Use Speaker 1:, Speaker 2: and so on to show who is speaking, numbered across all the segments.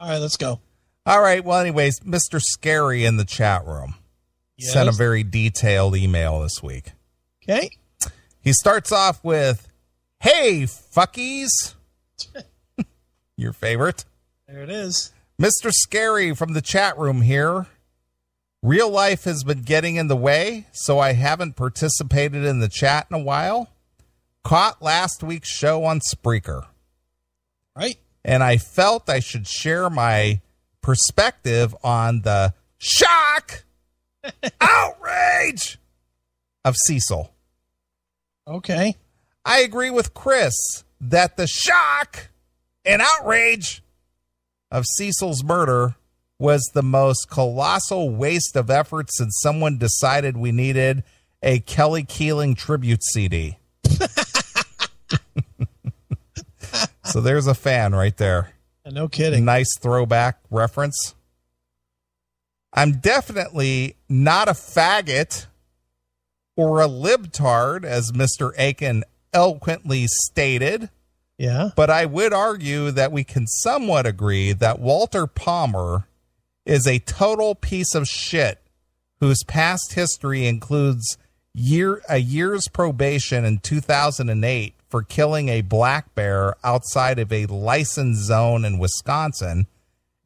Speaker 1: All right, let's go.
Speaker 2: All right. Well, anyways, Mr. Scary in the chat room sent a very detailed email this week.
Speaker 1: Okay.
Speaker 2: He starts off with, "Hey, fuckies." Your favorite.
Speaker 1: There it is.
Speaker 2: Mr. Scary from the chat room here. Real life has been getting in the way, so I haven't participated in the chat in a while. Caught last week's show on Spreaker.
Speaker 1: Right.
Speaker 2: And I felt I should share my perspective on the shock, outrage of Cecil.
Speaker 1: Okay.
Speaker 2: I agree with Chris that the shock and outrage of Cecil's murder was the most colossal waste of effort since someone decided we needed a Kelly Keeling tribute CD. So there's a fan right there.
Speaker 1: No kidding.
Speaker 2: Nice throwback reference. I'm definitely not a faggot or a libtard, as Mr. Aiken eloquently stated.
Speaker 1: Yeah.
Speaker 2: But I would argue that we can somewhat agree that Walter Palmer is a total piece of shit whose past history includes a year's probation in 2008 for killing a black bear outside of a licensed zone in Wisconsin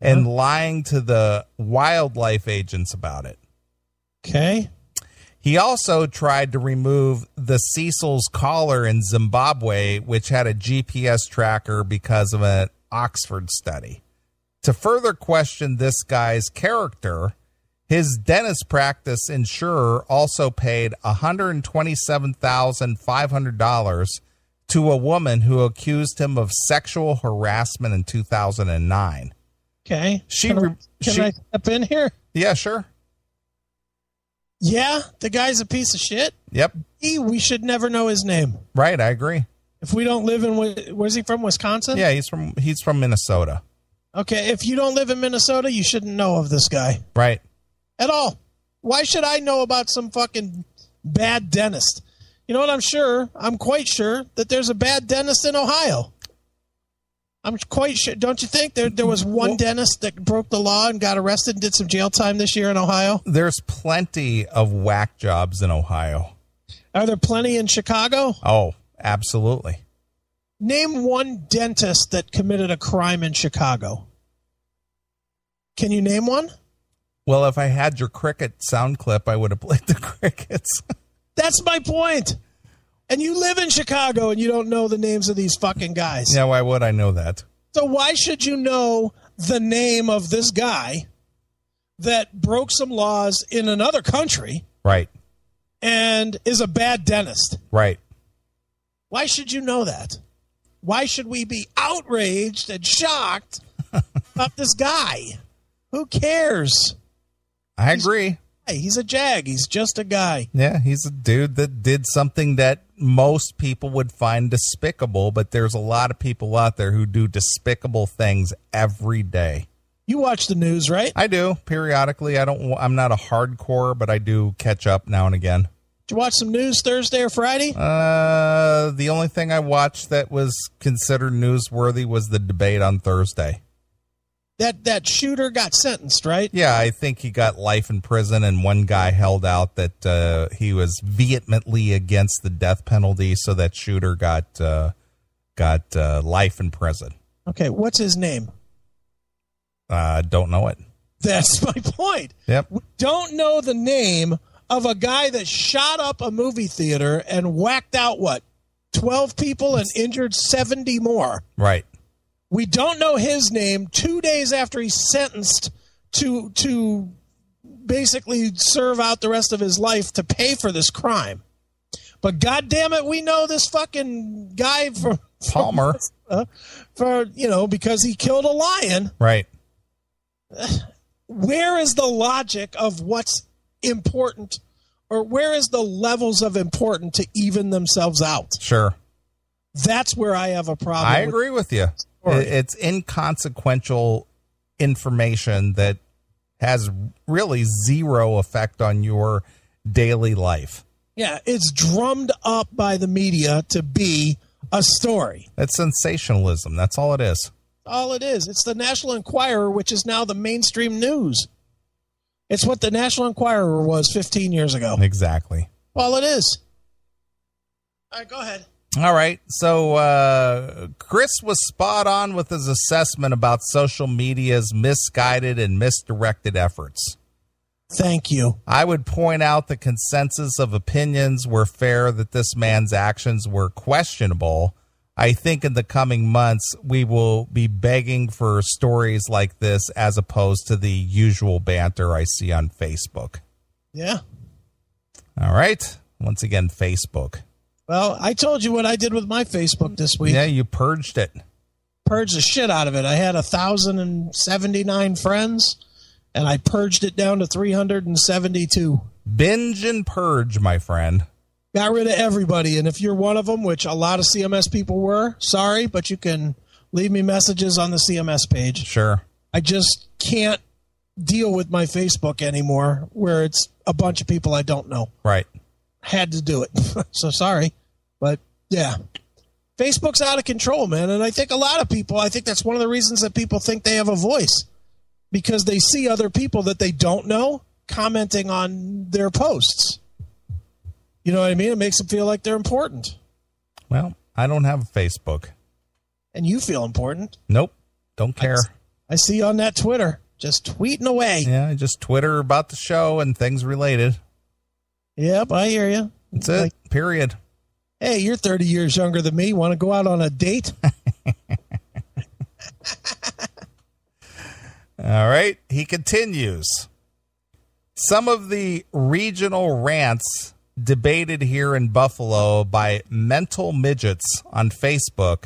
Speaker 2: and lying to the wildlife agents about it.
Speaker 1: Okay.
Speaker 2: He also tried to remove the Cecil's collar in Zimbabwe, which had a GPS tracker because of an Oxford study. To further question this guy's character, his dentist practice insurer also paid $127,500 to a woman who accused him of sexual harassment in 2009.
Speaker 1: Okay. Can I step in here?
Speaker 2: Yeah, sure.
Speaker 1: Yeah, the guy's a piece of shit.
Speaker 2: Yep.
Speaker 1: We should never know his name.
Speaker 2: Right, I agree.
Speaker 1: If we don't live in, where's he from, Wisconsin?
Speaker 2: Yeah, he's from Minnesota.
Speaker 1: Okay, if you don't live in Minnesota, you shouldn't know of this guy.
Speaker 2: Right.
Speaker 1: At all. Why should I know about some fucking bad dentist? You know what? I'm quite sure that there's a bad dentist in Ohio. I'm quite sure. Don't you think there was one dentist that broke the law and got arrested and did some jail time this year in Ohio?
Speaker 2: There's plenty of whack jobs in Ohio.
Speaker 1: Are there plenty in Chicago?
Speaker 2: Oh, absolutely.
Speaker 1: Name one dentist that committed a crime in Chicago. Can you name one?
Speaker 2: Well, if I had your cricket sound clip, I would have played the crickets.
Speaker 1: That's my point. And you live in Chicago and you don't know the names of these fucking guys.
Speaker 2: Yeah, why would I know that?
Speaker 1: So why should you know the name of this guy that broke some laws in another country?
Speaker 2: Right.
Speaker 1: And is a bad dentist?
Speaker 2: Right.
Speaker 1: Why should you know that? Why should we be outraged and shocked about this guy? Who cares?
Speaker 2: I agree.
Speaker 1: He's a jag. He's just a guy.
Speaker 2: Yeah, he's a dude that did something that most people would find despicable, but there's a lot of people out there who do despicable things every day.
Speaker 1: You watch the news, right?
Speaker 2: I do, periodically. I'm not a hardcore, but I do catch up now and again.
Speaker 1: Did you watch some news Thursday or Friday?
Speaker 2: The only thing I watched that was considered newsworthy was the debate on Thursday.
Speaker 1: That shooter got sentenced, right?
Speaker 2: Yeah, I think he got life in prison, and one guy held out that he was vehemently against the death penalty, so that shooter got life in prison.
Speaker 1: Okay, what's his name?
Speaker 2: Don't know it.
Speaker 1: That's my point.
Speaker 2: Yep.
Speaker 1: We don't know the name of a guy that shot up a movie theater and whacked out, 12 people and injured 70 more.
Speaker 2: Right.
Speaker 1: We don't know his name 2 days after he's sentenced to basically serve out the rest of his life to pay for this crime. But God damn it, we know this fucking guy from
Speaker 2: Palmer
Speaker 1: because he killed a lion.
Speaker 2: Right.
Speaker 1: Where is the logic of what's important, or where is the levels of important to even themselves out?
Speaker 2: Sure.
Speaker 1: That's where I have a problem.
Speaker 2: I agree with you. It's inconsequential information that has really zero effect on your daily life.
Speaker 1: Yeah, it's drummed up by the media to be a story.
Speaker 2: It's sensationalism. That's all it is.
Speaker 1: All it is. It's the National Enquirer, which is now the mainstream news. It's what the National Enquirer was 15 years ago.
Speaker 2: Exactly.
Speaker 1: All it is. All right, go ahead.
Speaker 2: All right. So Chris was spot on with his assessment about social media's misguided and misdirected efforts.
Speaker 1: Thank you.
Speaker 2: I would point out the consensus of opinions were fair that this man's actions were questionable. I think in the coming months, we will be begging for stories like this as opposed to the usual banter I see on Facebook.
Speaker 1: Yeah.
Speaker 2: All right. Once again, Facebook.
Speaker 1: Well, I told you what I did with my Facebook this week.
Speaker 2: Yeah, you purged it.
Speaker 1: Purged the shit out of it. I had 1,079 friends, and I purged it down to 372.
Speaker 2: Binge and purge, my friend.
Speaker 1: Got rid of everybody, and if you're one of them, which a lot of CMS people were, sorry, but you can leave me messages on the CMS page.
Speaker 2: Sure.
Speaker 1: I just can't deal with my Facebook anymore, where it's a bunch of people I don't know.
Speaker 2: Right.
Speaker 1: Had to do it. So sorry. But yeah, Facebook's out of control, man. And I think a lot of people, I think that's one of the reasons that people think they have a voice, because they see other people that they don't know commenting on their posts. You know what I mean? It makes them feel like they're important.
Speaker 2: Well, I don't have a Facebook.
Speaker 1: And you feel important.
Speaker 2: Nope. Don't care.
Speaker 1: I see you on that Twitter, just tweeting away.
Speaker 2: Yeah, I just Twitter about the show and things related.
Speaker 1: Yep, I hear you.
Speaker 2: That's it. Period.
Speaker 1: Hey, you're 30 years younger than me. Want to go out on a date?
Speaker 2: All right. He continues. Some of the regional rants debated here in Buffalo by mental midgets on Facebook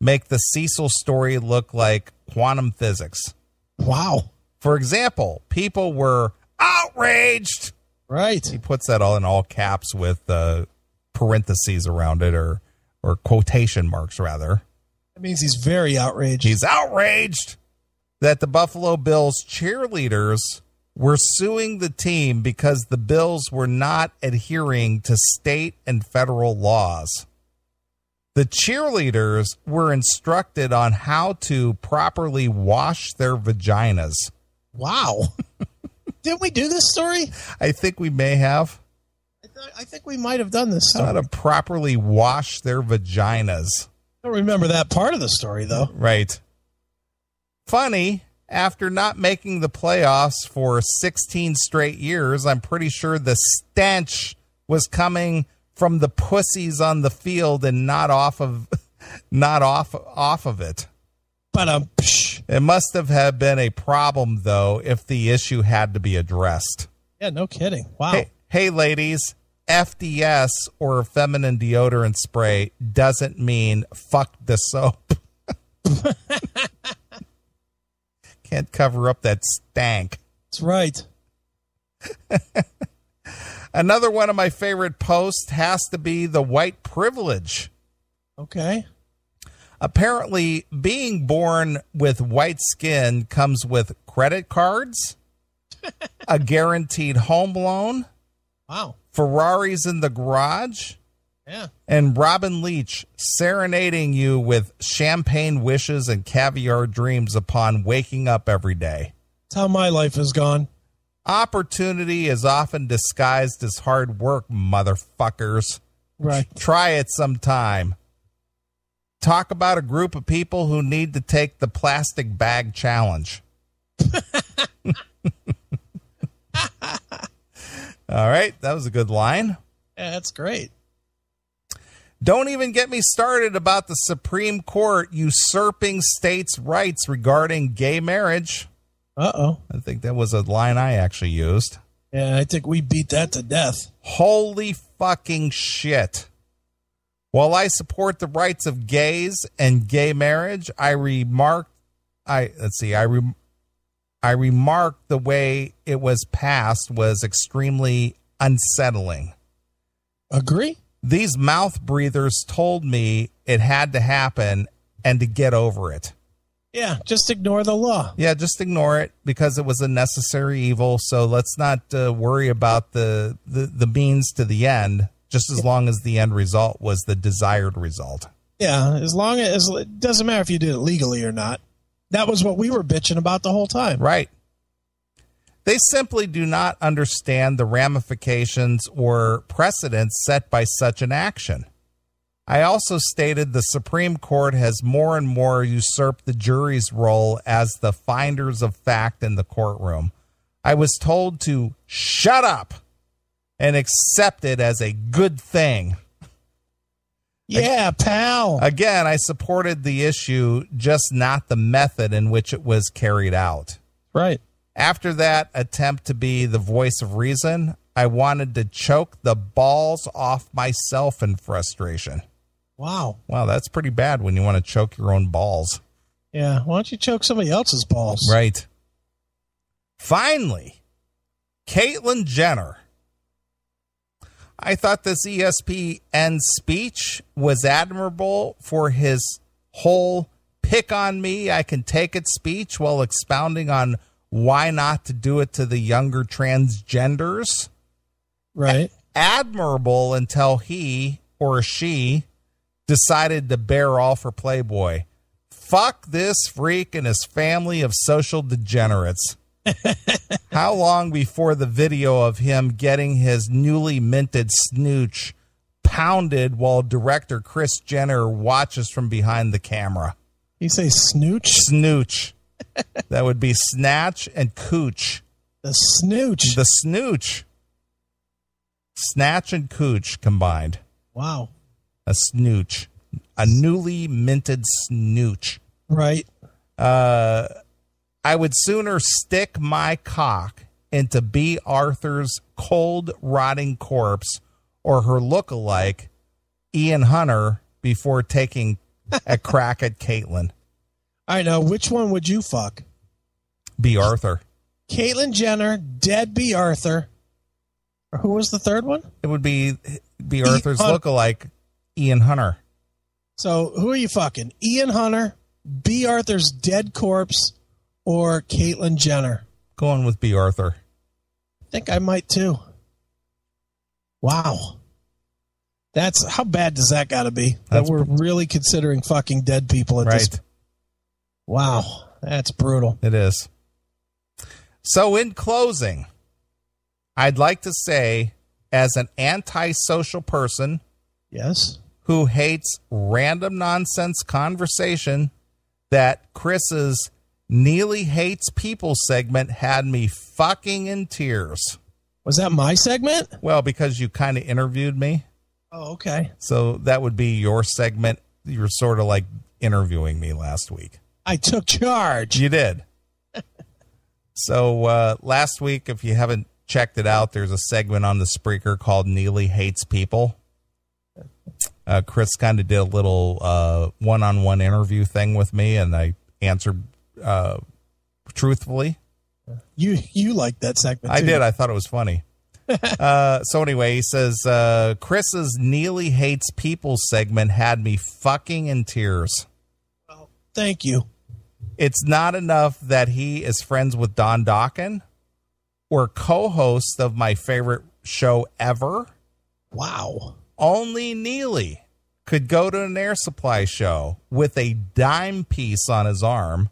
Speaker 2: make the Cecil story look like quantum physics.
Speaker 1: Wow.
Speaker 2: For example, people were outraged.
Speaker 1: Right.
Speaker 2: He puts that all in all caps with parentheses around it, or quotation marks, rather.
Speaker 1: That means he's very outraged.
Speaker 2: He's outraged that the Buffalo Bills cheerleaders were suing the team because the Bills were not adhering to state and federal laws. The cheerleaders were instructed on how to properly wash their vaginas.
Speaker 1: Wow. Didn't we do this story?
Speaker 2: I think we may have.
Speaker 1: I think we might have done this story.
Speaker 2: How to properly wash their vaginas.
Speaker 1: I don't remember that part of the story, though.
Speaker 2: Right. Funny, after not making the playoffs for 16 straight years, I'm pretty sure the stench was coming from the pussies on the field and not off of it.
Speaker 1: But
Speaker 2: it must have been a problem, though, if the issue had to be addressed.
Speaker 1: Yeah, no kidding. Wow.
Speaker 2: Hey, ladies, FDS or feminine deodorant spray doesn't mean fuck the soap. Can't cover up that stank.
Speaker 1: That's right.
Speaker 2: Another one of my favorite posts has to be the white privilege.
Speaker 1: Okay.
Speaker 2: Apparently, being born with white skin comes with credit cards, a guaranteed home loan,
Speaker 1: wow,
Speaker 2: Ferraris in the garage,
Speaker 1: yeah,
Speaker 2: and Robin Leach serenading you with champagne wishes and caviar dreams upon waking up every day.
Speaker 1: That's how my life has gone.
Speaker 2: Opportunity is often disguised as hard work, motherfuckers.
Speaker 1: Right.
Speaker 2: Try it sometime. Talk about a group of people who need to take the plastic bag challenge. All right. That was a good line.
Speaker 1: Yeah, that's great.
Speaker 2: Don't even get me started about the Supreme Court usurping states' rights regarding gay marriage.
Speaker 1: Uh-oh.
Speaker 2: I think that was a line I actually used.
Speaker 1: Yeah, I think we beat that to death.
Speaker 2: Holy fucking shit. While I support the rights of gays and gay marriage, I remarked the way it was passed was extremely unsettling.
Speaker 1: Agree?
Speaker 2: These mouth breathers told me it had to happen and to get over it.
Speaker 1: Yeah, just ignore the law.
Speaker 2: Yeah, just ignore it because it was a necessary evil. So let's not worry about the means to the end. Just as long as the end result was the desired result.
Speaker 1: Yeah, as long as it doesn't matter if you did it legally or not. That was what we were bitching about the whole time.
Speaker 2: Right. They simply do not understand the ramifications or precedents set by such an action. I also stated the Supreme Court has more and more usurped the jury's role as the finders of fact in the courtroom. I was told to shut up and accept it as a good thing.
Speaker 1: Yeah, pal.
Speaker 2: Again, I supported the issue, just not the method in which it was carried out.
Speaker 1: Right.
Speaker 2: After that attempt to be the voice of reason, I wanted to choke the balls off myself in frustration.
Speaker 1: Wow.
Speaker 2: Wow, that's pretty bad when you want to choke your own balls.
Speaker 1: Yeah, why don't you choke somebody else's balls?
Speaker 2: Right. Finally, Caitlyn Jenner. I thought this ESPN speech was admirable for his whole pick on me, I can take it speech while expounding on why not to do it to the younger transgenders.
Speaker 1: Right.
Speaker 2: Admirable until he or she decided to bear all for Playboy. Fuck this freak and his family of social degenerates. How long before the video of him getting his newly minted snooch pounded while director Kris Jenner watches from behind the camera?
Speaker 1: You say snooch?
Speaker 2: Snooch. That would be snatch and cooch.
Speaker 1: The snooch.
Speaker 2: The snooch. Snatch and cooch combined.
Speaker 1: Wow.
Speaker 2: A snooch. A newly minted snooch.
Speaker 1: Right.
Speaker 2: I would sooner stick my cock into B. Arthur's cold, rotting corpse or her look-alike, Ian Hunter, before taking a crack at Caitlyn.
Speaker 1: All right, now, which one would you fuck?
Speaker 2: B. Arthur.
Speaker 1: Caitlyn Jenner, dead B. Arthur. Or who was the third one?
Speaker 2: It would be B. Arthur's look-alike, Ian Hunter.
Speaker 1: So who are you fucking? Ian Hunter, B. Arthur's dead corpse, or Caitlyn Jenner?
Speaker 2: Going with B. Arthur.
Speaker 1: I think I might too. Wow. That's how bad does that got to be? That we're really considering fucking dead people at this. Wow, that's brutal.
Speaker 2: It is. So in closing, I'd like to say, as an antisocial person,
Speaker 1: yes,
Speaker 2: who hates random nonsense conversation, that Chris's Neely Hates People segment had me fucking in tears.
Speaker 1: Was that my segment?
Speaker 2: Well, because you kind of interviewed me.
Speaker 1: Oh, okay.
Speaker 2: So that would be your segment. You were sort of like interviewing me last week.
Speaker 1: I took charge.
Speaker 2: You did. So last week, if you haven't checked it out, there's a segment on the Spreaker called Neely Hates People. Chris kind of did a little one-on-one interview thing with me, and I answered truthfully.
Speaker 1: You liked that segment too.
Speaker 2: I did. I thought it was funny. So anyway, he says, Chris's Neely Hates People segment had me fucking in tears.
Speaker 1: Well, thank you.
Speaker 2: It's not enough that he is friends with Don Dokken or co-host of my favorite show ever.
Speaker 1: Wow.
Speaker 2: Only Neely could go to an Air Supply show with a dime piece on his arm,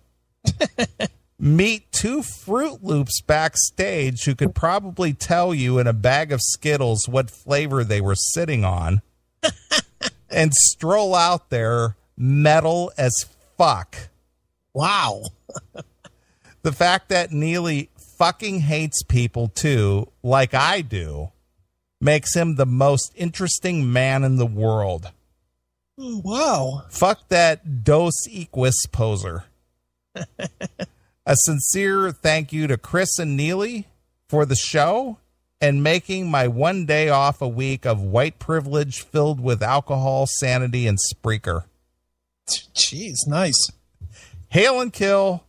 Speaker 2: meet two Fruit Loops backstage who could probably tell you in a bag of Skittles what flavor they were sitting on, and stroll out there metal as fuck.
Speaker 1: Wow.
Speaker 2: The fact that Neely fucking hates people too, like I do, makes him the most interesting man in the world.
Speaker 1: Wow.
Speaker 2: Fuck that Dos Equis poser. A sincere thank you to Chris and Neely for the show and making my one day off a week of white privilege filled with alcohol, sanity, and Spreaker.
Speaker 1: Jeez, nice.
Speaker 2: Hail and kill,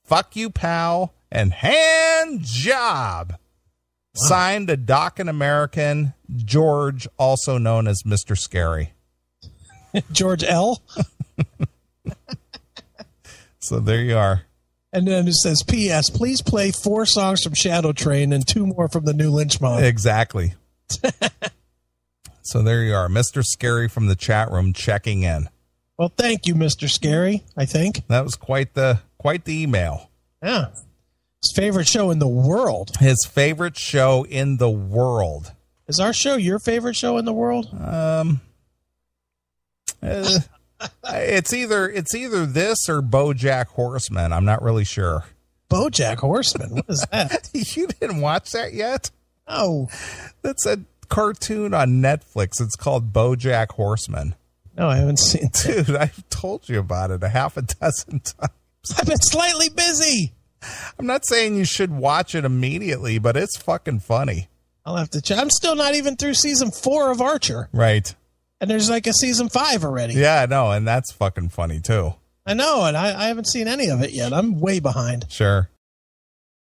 Speaker 2: fuck you, pal, and hand job. Wow. Signed, a Dokken American, George, also known as Mr. Scary.
Speaker 1: George L.
Speaker 2: So there you are.
Speaker 1: And then it says, P.S. Please play 4 songs from Shadow Train and 2 more from the new Lynch Mob.
Speaker 2: Exactly. So there you are. Mr. Scary from the chat room checking in.
Speaker 1: Well, thank you, Mr. Scary, I think.
Speaker 2: That was quite the email.
Speaker 1: Yeah. His favorite show in the world.
Speaker 2: His favorite show in the world.
Speaker 1: Is our show your favorite show in the world?
Speaker 2: It's either this or BoJack Horseman. I'm not really sure.
Speaker 1: BoJack Horseman? What is that?
Speaker 2: You didn't watch that yet?
Speaker 1: Oh.
Speaker 2: That's a cartoon on Netflix. It's called BoJack Horseman.
Speaker 1: No, I haven't seen it.
Speaker 2: Dude, I've told you about it a half a dozen times.
Speaker 1: I've been slightly busy.
Speaker 2: I'm not saying you should watch it immediately, but it's fucking funny.
Speaker 1: I'll have to check. I'm still not even through season 4 of Archer.
Speaker 2: Right.
Speaker 1: And there's like a season 5 already.
Speaker 2: Yeah, I know, and that's fucking funny too.
Speaker 1: I know, and I haven't seen any of it yet. I'm way behind.
Speaker 2: Sure.